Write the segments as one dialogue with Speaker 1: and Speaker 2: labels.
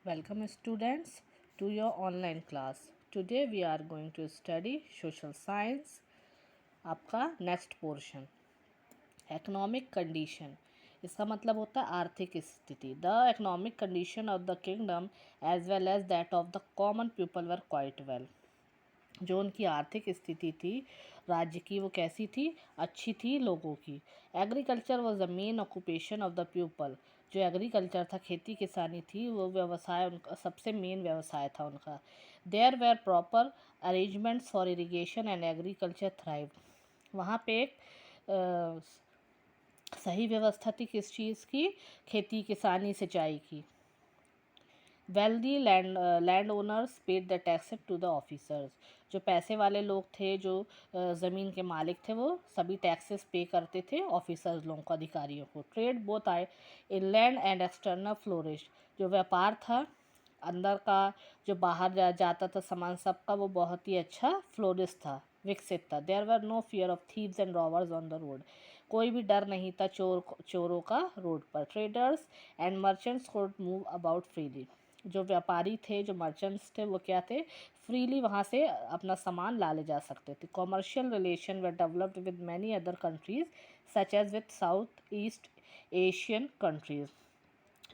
Speaker 1: Welcome students to your online class. Today we are going to study social science. आपका next portion economic condition, इसका मतलब होता है आर्थिक स्थिति. The economic condition of the kingdom as well as that of the common people were quite well. जो उनकी आर्थिक स्थिति थी राज्य की वो कैसी थी, अच्छी थी लोगों की. Agriculture was the main occupation of the people. जो एग्रीकल्चर था, खेती किसानी थी, वो व्यवसाय उनका सबसे मेन व्यवसाय था उनका. There were proper arrangements for irrigation and agriculture thrive. वहाँ पे एक सही व्यवस्था थी किस चीज़ की, खेती किसानी सिंचाई की. Wealthy land owners paid the tax to the officers. जो पैसे वाले लोग थे, जो ज़मीन के मालिक थे, वो सभी टैक्सेस पे करते थे ऑफिसर्स लोगों को, अधिकारियों को. ट्रेड बोथ आए इनलैंड एंड एक्सटर्नल फ्लोरिश. जो व्यापार था अंदर का, जो बाहर जाता था सामान सबका, वो बहुत ही अच्छा फ्लोरिश था, विकसित था. There were no fear of thieves and robbers on the road. कोई भी डर नहीं था चोरों का रोड पर. Traders and merchants could move about freely. जो व्यापारी थे, जो मर्चेंट्स थे, वो क्या थे, फ्रीली वहाँ से अपना सामान ला ले जा सकते थे. Commercial relation were developed with many other countries such as with South East Asian countries.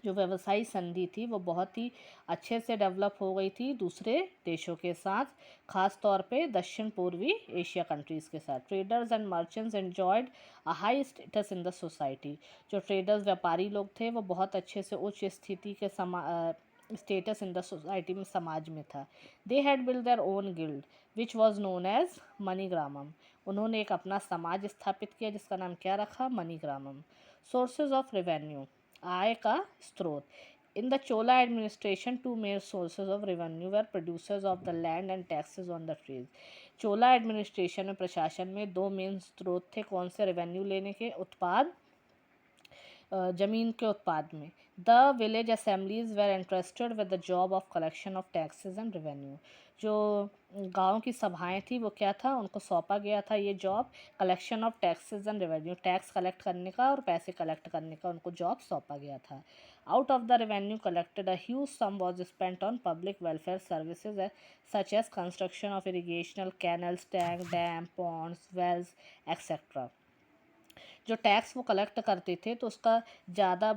Speaker 1: जो व्यवसायी संधि थी वो बहुत ही अच्छे से डेवलप हो गई थी दूसरे देशों के साथ, ख़ास तौर पे दक्षिण पूर्वी एशिया कंट्रीज़ के साथ. Traders and merchants enjoyed a high status in the society. जो ट्रेडर्स व्यापारी लोग थे वो बहुत अच्छे से उच्च स्थिति के स्टेटस इन द सोसाइटी में, समाज में था. They had build their own guild which was known as Manigramam. उन्होंने एक अपना समाज स्थापित किया जिसका नाम क्या रखा, मनीग्रामम. सोर्सेज ऑफ रेवेन्यू, आय का स्रोत. In the Chola administration two main sources of revenue were producers of the land and taxes on the trade. Chola administration में, प्रशासन में दो मेन स्रोत थे. कौन से? रेवेन्यू लेने के, उत्पाद, ज़मीन के उत्पाद में. The village assemblies were interested with the job of collection of taxes and revenue. जो गांव की सभाएं थी वो क्या था, उनको सौंपा गया था ये job, collection of taxes and revenue, tax collect करने का और पैसे कलेक्ट करने का उनको जॉब सौंपा गया था. Out of the revenue collected a huge sum was spent on public welfare services such as construction of irrigational canals, tank, dam, ponds, wells etcetera. जो टैक्स वो कलेक्ट करते थे तो उसका ज़्यादा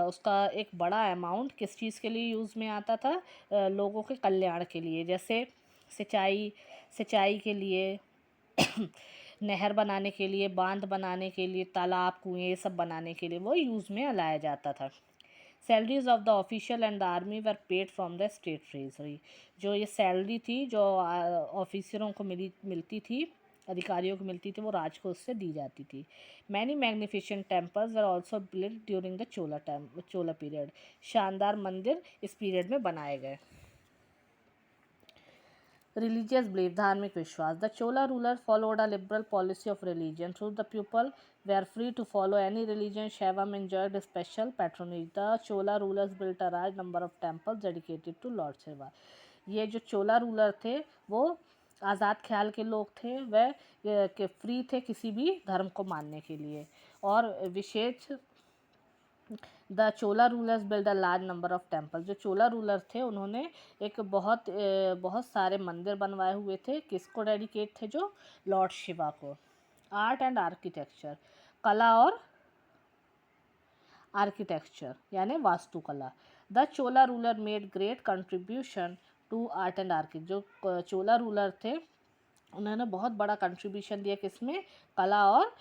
Speaker 1: उसका एक बड़ा अमाउंट किस चीज़ के लिए यूज़ में आता था, लोगों के कल्याण के लिए. जैसे सिंचाई सिंचाई के लिए नहर बनाने के लिए, बांध बनाने के लिए, तालाब, कुएँ, ये सब बनाने के लिए वो यूज़ में लाया जाता था. Salaries of the official and the army were paid from the state treasury. जो ये सैलरी थी जो ऑफिसरों को मिलती थी, अधिकारियों को मिलती थी, वो राजकोष से दी जाती थी. Many magnificent temples were also build during the Chola period. शानदार मंदिर इस पीरियड में बनाए गए. रिलीजियस बिलीफ, धार्मिक विश्वास. The Chola ruler followed a liberal policy of religion through the people were free to follow any religion. Shaivam enjoyed special patronage. The Chola rulers built a large number of temples dedicated to Lord Shiva. ये जो Chola ruler थे वो आज़ाद ख्याल के लोग थे, वह के फ्री थे किसी भी धर्म को मानने के लिए. और विशेष the Chola rulers build a large number of temple. जो चोला रूलर थे उन्होंने एक बहुत सारे मंदिर बनवाए हुए थे. किसको डेडिकेट थे? जो लॉर्ड शिवा को. आर्ट एंड आर्किटेक्चर, कला और आर्किटेक्चर यानी वास्तुकला. The Chola ruler made great contribution to art and architecture. जो चोला रूलर थे उन्होंने बहुत बड़ा कंट्रीब्यूशन दिया किसमें, कला और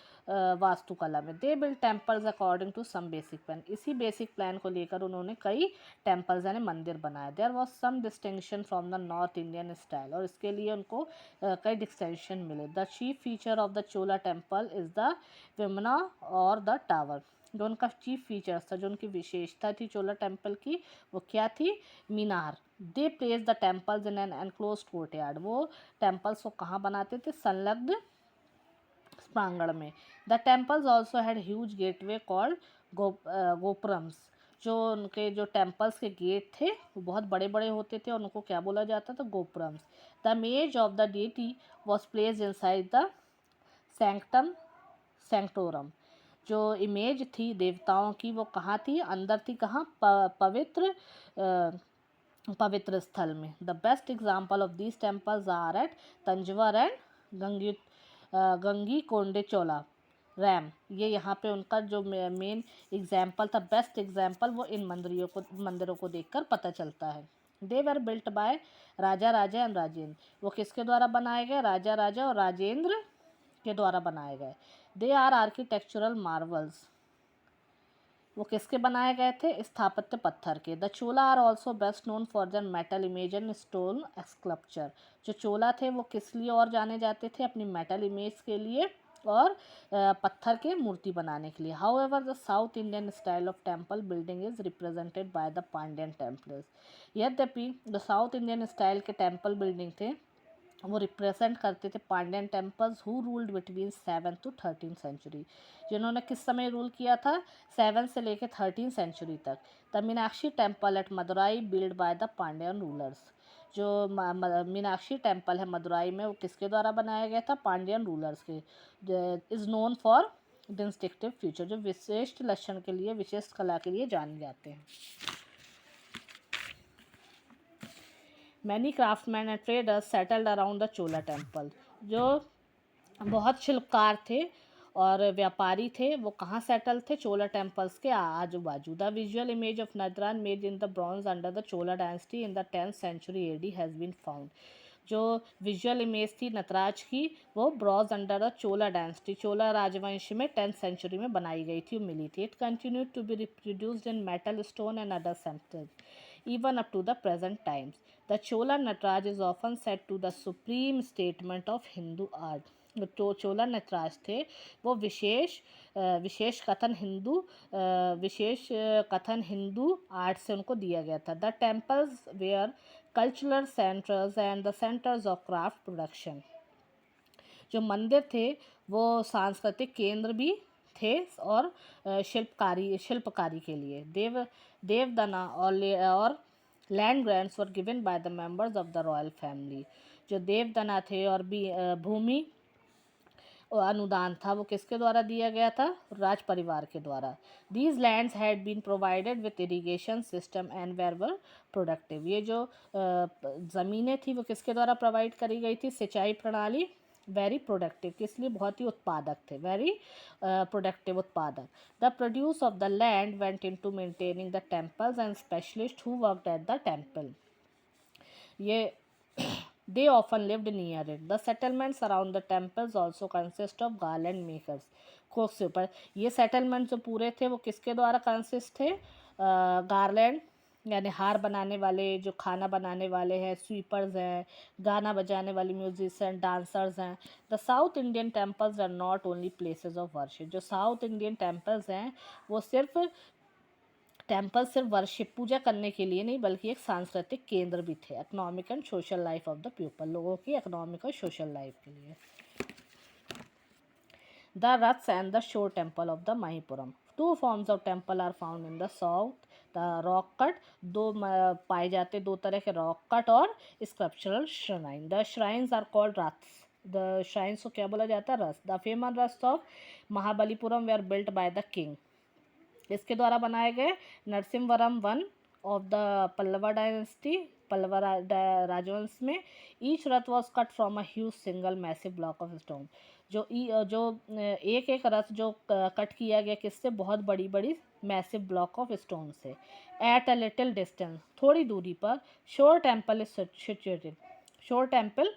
Speaker 1: वास्तुकला में. They build temples according to some basic plan. इसी बेसिक प्लान को लेकर उन्होंने कई टेम्पल्स यानी मंदिर बनाए. There was some distinction from the north Indian style. और इसके लिए उनको कई डिस्टिंक्शन मिले. The chief feature of the Chola temple is the vimana और द टावर. जो उनका चीफ फीचर्स था, जो उनकी विशेषता थी चोला टेम्पल की, वो क्या थी, मीनार. They place the temples in an enclose courtyard. वो टेम्पल्स को कहाँ बनाते थे, संलग्न प्रांगण में. The temples also had huge gateway called gopurams. जो उनके जो टेम्पल्स के गेट थे वो बहुत बड़े बड़े होते थे और उनको क्या बोला जाता था, gopurams. The image of the deity was placed inside the sanctum sanctorum. जो इमेज थी देवताओं की वो कहाँ थी, अंदर थी. कहाँ, पवित्र पवित्र स्थल में। The best example of these temples are at Thanjavur and Gangaikondacholapuram. ये यहाँ पे उनका जो मेन एग्जाम्पल था, बेस्ट एग्जाम्पल, वो इन मंदिरों को देखकर पता चलता है। They were built by Raja Raja and Rajendra. वो किसके द्वारा बनाए गए? राजा राजा और राजेंद्र के द्वारा बनाए गए। They are architectural marvels. वो किसके बनाए गए थे? स्थापत्य पत्थर के। The Chola are also best known for their metal image and stone sculpture. जो चोला थे वो किस लिए और जाने जाते थे? अपनी मेटल इमेज के लिए और पत्थर के मूर्ति बनाने के लिए। However the South Indian style of temple building is represented by the Pandyan temples. यद्यपि जो साउथ इंडियन स्टाइल के टेम्पल बिल्डिंग थे वो रिप्रेजेंट करते थे Pandyan temples who ruled between 7th to 13th century. जिन्होंने किस समय रूल किया था? 7 से लेकर 13 सेंचुरी तक। The Meenakshi temple at Madurai build by the Pandyan rulers. जो मीनाक्षी टेम्पल है मदुराई में, वो किसके द्वारा बनाया गया था? पांड्यन रूलर्स के। Is known for distinctive feature, जो विशिष्ट लक्षण के लिए, विशिष्ट कला के लिए जाने जाते हैं। Many craftsman and traders settled around the Chola temple. जो बहुत शिल्पकार थे और व्यापारी थे, वो कहाँ सेटल थे? चोला टेम्पल्स के आजू बाजू। The visual image of Nataraja made in the bronze under the Chola dynasty in the 10th century AD has been found. जो विजुअल इमेज थी नटराज की, वो bronze under the Chola dynasty, Chola राजवंश में 10th सेंचुरी में बनाई गई थी, मिली थी। It continued to be reproduced in metal, stone and other samples even up to the present times. The Chola Nataraj is often said to the supreme statement of Hindu art. जो चोला नटराज थे वो विशेष कथन हिंदू आर्ट से उनको दिया गया था। The temples were cultural centres and the centres of craft production. जो मंदिर थे वो सांस्कृतिक केंद्र भी थे और शिल्पकारी के लिए। देवदना और land grants were given by the members of the royal family. जो देवदना थे और भी भूमि अनुदान था वो किसके द्वारा दिया गया था? राज परिवार के द्वारा। These lands had been provided with irrigation system and were productive. ये जो ज़मीनें थी वो किसके द्वारा प्रोवाइड करी गई थी? सिंचाई प्रणाली। वेरी प्रोडक्टिव, किस लिए? बहुत ही उत्पादक थे। वेरी प्रोडक्टिव, उत्पादक। The produce of the land went into maintaining the temples and specialist who worked at the temple. ये they often lived near it. The settlements around the temples also consist of garland makers. Coke से ऊपर ये settlement जो पूरे थे वो किसके द्वारा कंसिस्ट थे? गार्लैंड यानी हार बनाने वाले, जो खाना बनाने वाले हैं, स्वीपर्स हैं, गाना बजाने वाले म्यूजिशियन, डांसर्स हैं। The South Indian temples are not only places of worship. जो साउथ इंडियन टेम्पल्स हैं वो सिर्फ वर्शिप, पूजा करने के लिए नहीं, बल्कि एक सांस्कृतिक केंद्र भी थे। Economic and social life of the people, लोगों की इकोनॉमिक और सोशल लाइफ के लिए। The raths and the shore temple of the Mahabalipuram. Two forms of temple are found in the south. The rock cut, पाए जाते दो तरह के, रॉक कट और structural shrine. The shrines are called raths. The shrines को क्या बोला जाता है? Rath. The famous raths of Mahabalipuram were are built by the king. इसके द्वारा बनाए गए। Narasimhavarman one of the Pallava dynasty, Pallava राजवंश में। Each rath was cut from a huge single massive block of stone. जो एक एक रथ जो कट किया गया किससे? बहुत बड़ी बड़ी मैसिव ब्लॉक ऑफ स्टोन से। एट अ लिटिल डिस्टेंस, थोड़ी दूरी पर, shore temple is situated. Shore temple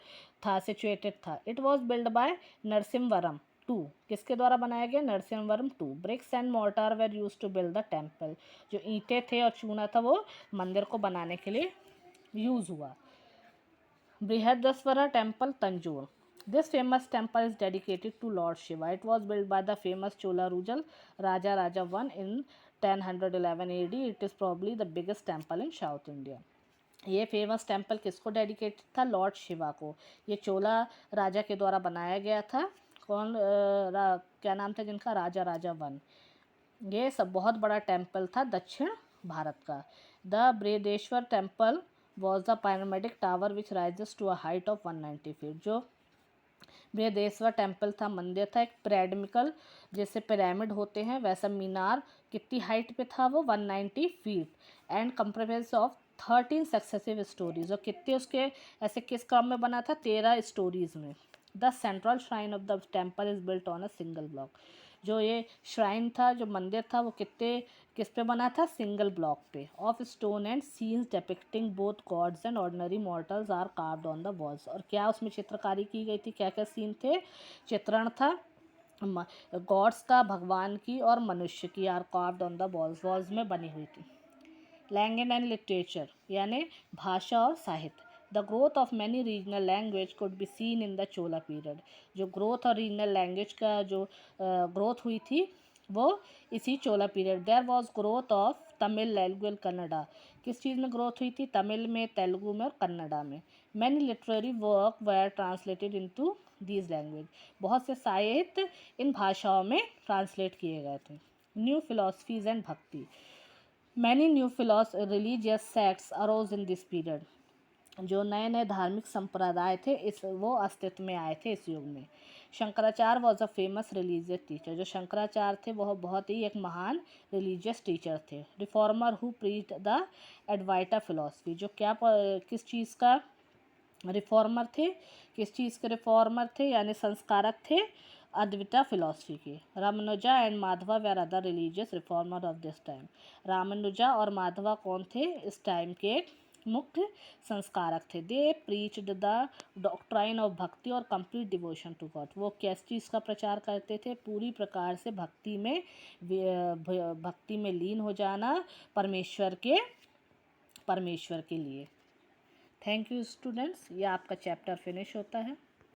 Speaker 1: situated था। It was build by Narasimhavarman two. किसके द्वारा बनाया गया? Narasimhavarman two. Bricks and mortar were use to build the temple. जो ईंटें थे और चूना था वो मंदिर को बनाने के लिए यूज हुआ। Brihadeeswara temple Tanjore. This famous temple is dedicated to lord Shiva. It was build by the famous Chola रूजल Raja Raja one in 1011 AD। It is probably the biggest temple in south India. ये फेमस टेम्पल किसको डेडिकेटेड था? लॉर्ड शिवा को। ये चोला राजा के द्वारा बनाया गया था। कौन क्या नाम था जिनका? राजा राजा वन। ये सब बहुत बड़ा टेम्पल था दक्षिण भारत का। The Brihadeshwara temple was the pyramidal tower which rises to a height of 190 feet. जो बृहदेश्वर टेम्पल था, मंदिर था, एक पिरामिडल, जैसे पिरामिड होते हैं वैसा मीनार, कितनी हाइट पे था वो? 190 feet and compress of 13 successive stories, और कितने उसके ऐसे किस क्रम में बना था, 13 स्टोरीज में। The central shrine of the temple is built on a single block, जो ये श्राइन था, जो मंदिर था, वो किस पे बना था, सिंगल ब्लॉक पे। Of stone and scenes depicting both gods and ordinary mortals are carved on the walls, और क्या उसमें चित्रकारी की गई थी, क्या क्या सीन थे, चित्रण था गॉड्स का, भगवान की और मनुष्य की, are carved on the walls, walls में बनी हुई थी। लैंग्वेज एंड लिटरेचर यानी भाषा और साहित्य। The growth of many regional language could be seen in the Chola period, जो ग्रोथ और रीजनल लैंग्वेज का जो ग्रोथ हुई थी वो इसी Chola period. There was growth of Tamil, Telugu and Kannada, किस चीज़ में ग्रोथ हुई थी, तमिल में, तेलुगु में और कन्नडा में। Many literary work were translated into these language, बहुत से साहित्य इन भाषाओं में ट्रांसलेट किए गए थे। New philosophies and bhakti, many new religious sects arose in this period, जो नए नए धार्मिक संप्रदाय थे वो अस्तित्व में आए थे इस युग में। Shankaracharya was a famous religious teacher, जो शंकराचार्य थे वह बहुत ही एक महान रिलीजियस टीचर थे। Reformer who preached the Advaita philosophy, जो किस चीज़ का रिफॉर्मर थे, किस चीज़ के रिफॉर्मर थे, यानी संस्कारक थे अद्विता फिलॉसफी के। Ramanuja and Madhva were other religious reformer of this time, Ramanuja और माधवा कौन थे, इस टाइम के मुख्य संस्कारक थे। दे प्रीच्ड द डॉक्ट्राइन ऑफ भक्ति और कंप्लीट डिवोशन टू गॉड, वो किस चीज़ का प्रचार करते थे, पूरी प्रकार से भक्ति में लीन हो जाना परमेश्वर के लिए। थैंक यू स्टूडेंट्स, ये आपका चैप्टर फिनिश होता है।